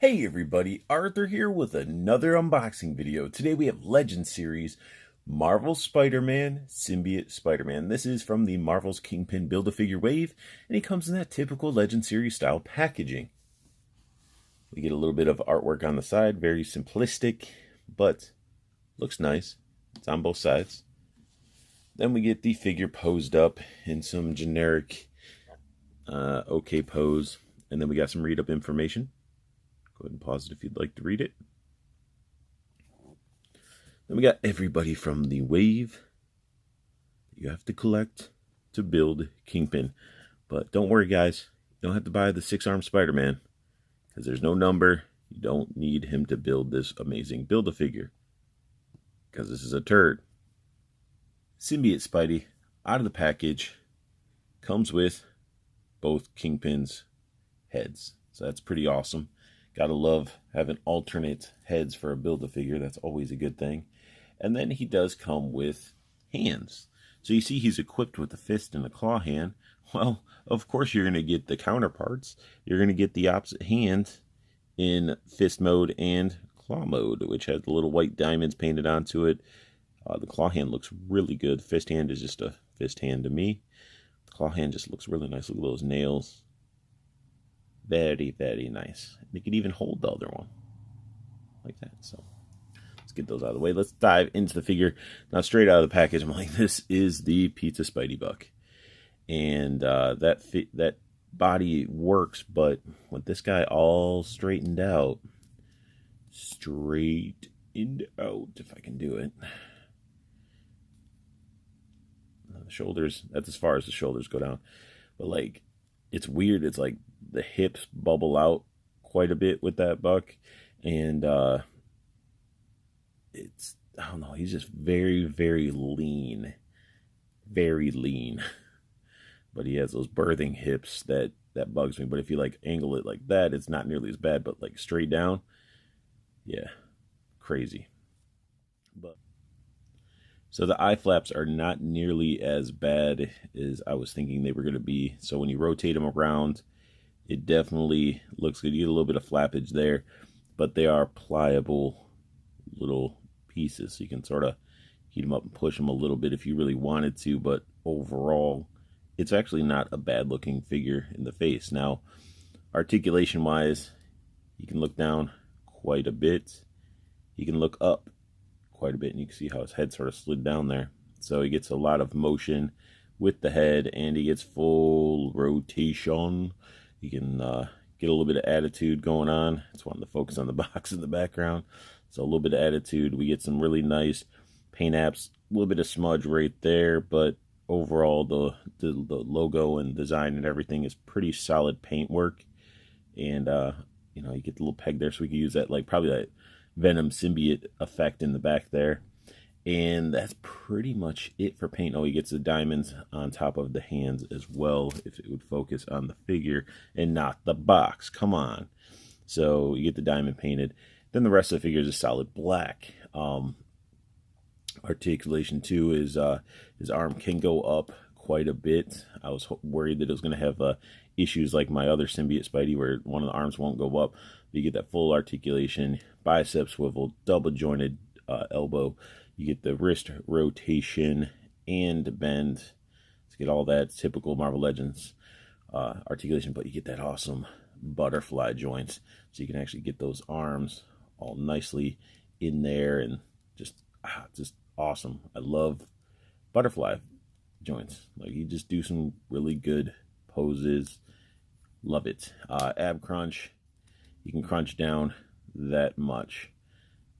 Hey everybody, Arthur here with another unboxing video. Today we have Legend Series Marvel Spider-Man, Symbiote Spider-Man. This is from the Marvel's Kingpin Build-A-Figure wave, and he comes in that typical Legend Series style packaging. We get a little bit of artwork on the side, very simplistic, but looks nice. It's on both sides. Then we get the figure posed up in some generic okay pose, and then we got some read-up information. Go ahead and pause it if you'd like to read it. Then we got everybody from the wave you have to collect to build Kingpin. But don't worry, guys. You don't have to buy the 6-armed Spider-Man because there's no number. You don't need him to build this amazing Build-A-Figure because this is a turd. Symbiote Spidey out of the package comes with both Kingpin's heads. So that's pretty awesome. Gotta love having alternate heads for a Build-A-Figure. That's always a good thing. And then he does come with hands. So you see he's equipped with a fist and a claw hand. Well, of course you're going to get the counterparts. You're going to get the opposite hand in fist mode and claw mode, which has the little white diamonds painted onto it. The claw hand looks really good. Fist hand is just a fist hand to me. The claw hand just looks really nice. Look at those nails. Very, very nice. They could even hold the other one like that. So let's get those out of the way. Let's dive into the figure. Now, straight out of the package, I'm like, this is the Pizza Spidey Buck. And that body works, but with this guy all straightened out, if I can do it. The shoulders, that's as far as the shoulders go down. But like, it's weird. It's like the hips bubble out quite a bit with that buck. And I don't know, he's just very, very lean. Very lean. But he has those birthing hips that bugs me. But if you like angle it like that, it's not nearly as bad. But like straight down, yeah, crazy. So the eye flaps are not nearly as bad as I was thinking they were going to be. So when you rotate them around, it definitely looks good. You get a little bit of flappage there, but they are pliable little pieces. So you can sort of heat them up and push them a little bit if you really wanted to. But overall, it's actually not a bad looking figure in the face. Now, articulation wise, you can look down quite a bit. You can look up quite a bit, and you can see how his head sort of slid down there. So he gets a lot of motion with the head, and he gets full rotation. You can get a little bit of attitude going on. Just wanted to focus on the box in the background. So a little bit of attitude. We get some really nice paint apps, a little bit of smudge right there, but overall the logo and design and everything is pretty solid paint work. And you know, you get the little peg there, so we can use that, like probably that Venom symbiote effect in the back there. And that's pretty much it for paint. Oh, he gets the diamonds on top of the hands as well, if it would focus on the figure and not the box. Come on. So you get the diamond painted. Then the rest of the figure is a solid black. Articulation too is his arm can go up quite a bit. I was worried that it was going to have issues like my other Symbiote Spidey where one of the arms won't go up. You get that full articulation, bicep swivel, double jointed elbow. You get the wrist rotation and bend. To get all that typical Marvel Legends articulation, but you get that awesome butterfly joints, so you can actually get those arms all nicely in there, and just awesome. I love butterfly joints. Like, you just do some really good poses. Love it. Ab crunch. You can crunch down that much.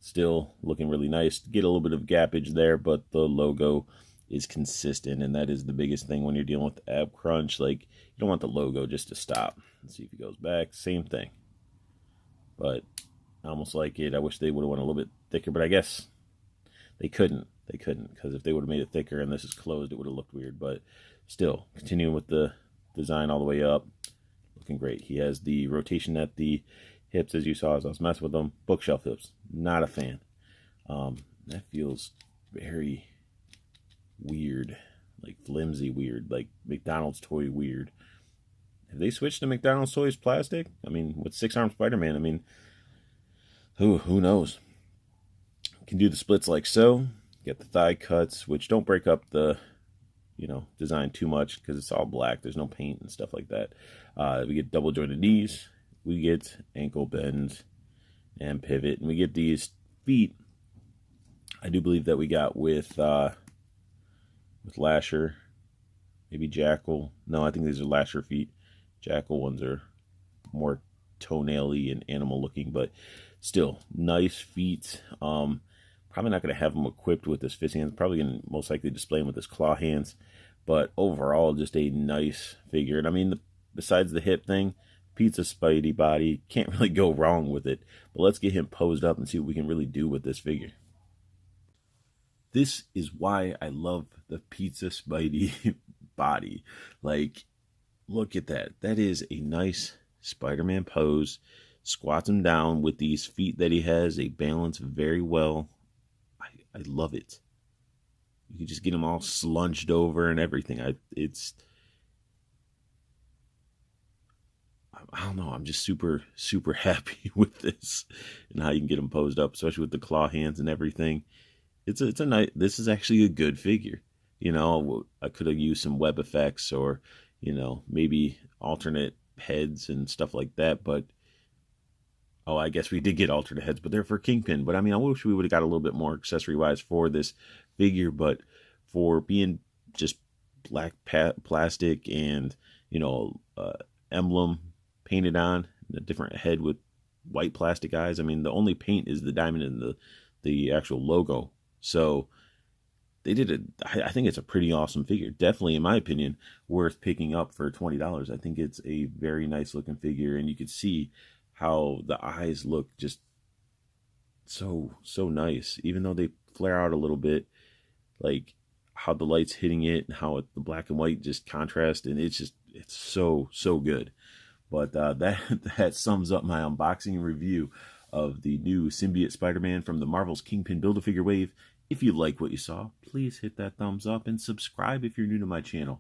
Still looking really nice. Get a little bit of gappage there, but the logo is consistent, and that is the biggest thing when you're dealing with ab crunch. Like, you don't want the logo just to stop. Let's see if it goes back. Same thing. But I almost like it. I wish they would have went a little bit thicker, but I guess they couldn't. They couldn't, because if they would have made it thicker and this is closed, it would have looked weird. But still, continuing with the design all the way up. Looking great. He has the rotation at the hips, as you saw as I was messing with them. Bookshelf hips. Not a fan. That feels very weird. Like flimsy weird. Like McDonald's toy weird. Have they switched to McDonald's toys plastic? I mean, with 6-armed Spider-Man, I mean, Who knows? Can do the splits like so. Get the thigh cuts, which don't break up the design too much because it's all black. There's no paint and stuff like that. We get double jointed knees. We get ankle bends and pivot, and we get these feet. I do believe that we got with Lasher, maybe Jackal. No, I think these are Lasher feet. Jackal ones are more toenail-y and animal looking, but still nice feet. Probably not going to have them equipped with this fist hand. Probably going to most likely display them with this claw hands. But overall, just a nice figure. And I mean, besides the hip thing, pizza Spidey body, can't really go wrong with it. But let's get him posed up and see what we can really do with this figure. This is why I love the pizza Spidey body. Like, look at that. That is a nice Spider-Man pose. Squats him down with these feet that he has. They balance very well. I love it. You can just get him all slunged over and everything. I don't know. I'm just super happy with this and how you can get him posed up, especially with the claw hands and everything. It's a nice. This is actually a good figure. I could have used some web effects or maybe alternate heads and stuff like that, but. Oh, I guess we did get alternate heads, but they're for Kingpin. But I mean, I wish we would have got a little bit more accessory-wise for this figure. But for being just black plastic and, emblem painted on, a different head with white plastic eyes. I mean, the only paint is the diamond and the actual logo. So they did I think it's a pretty awesome figure. Definitely, in my opinion, worth picking up for $20. I think it's a very nice looking figure, and you could see how the eyes look just so nice, even though they flare out a little bit, like how the light's hitting it and how the black and white just contrast, and it's so good. But that sums up my unboxing and review of the new Symbiote Spider-Man from the Marvel's Kingpin Build-A-Figure wave. If you like what you saw, please hit that thumbs up and subscribe if you're new to my channel.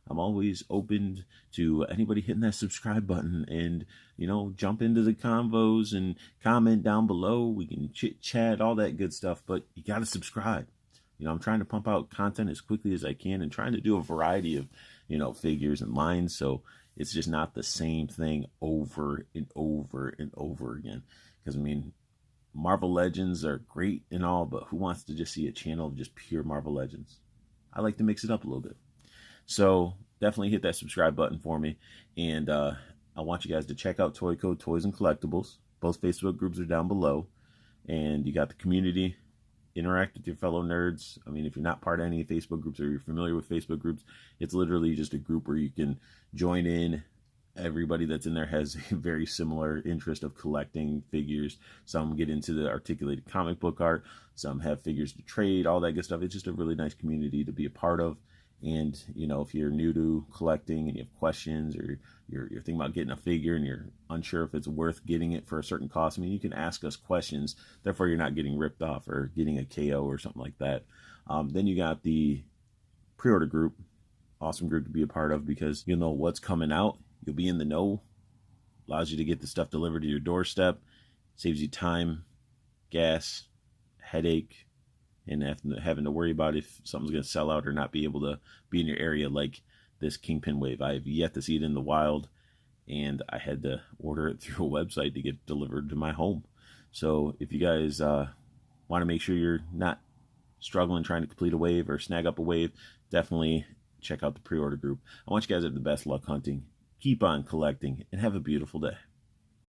I'm always open to anybody hitting that subscribe button and, jump into the convos and comment down below. We can chit chat, all that good stuff, but you got to subscribe. I'm trying to pump out content as quickly as I can and trying to do a variety of, figures and lines. So it's just not the same thing over and over and over again. Because, I mean, Marvel Legends are great and all, but who wants to just see a channel of just pure Marvel Legends? I like to mix it up a little bit. So definitely hit that subscribe button for me. And I want you guys to check out Toyco, Toys and Collectibles. Both Facebook groups are down below. And you got the community. Interact with your fellow nerds. I mean, if you're not part of any Facebook groups or you're familiar with Facebook groups, it's literally just a group where you can join in. Everybody that's in there has a very similar interest of collecting figures. Some get into the articulated comic book art. Some have figures to trade, all that good stuff. It's just a really nice community to be a part of. And, if you're new to collecting and you have questions or you're thinking about getting a figure and you're unsure if it's worth getting it for a certain cost, I mean, you can ask us questions. Therefore, you're not getting ripped off or getting a KO or something like that. Then you got the pre-order group. Awesome group to be a part of because you'll know what's coming out. You'll be in the know. Allows you to get the stuff delivered to your doorstep. Saves you time, gas, headache, and having to worry about if something's going to sell out or not be able to be in your area like this Kingpin wave. I have yet to see it in the wild, and I had to order it through a website to get delivered to my home. So if you guys want to make sure you're not struggling trying to complete a wave or snag up a wave, definitely check out the pre-order group. I want you guys to have the best luck hunting. Keep on collecting, and have a beautiful day.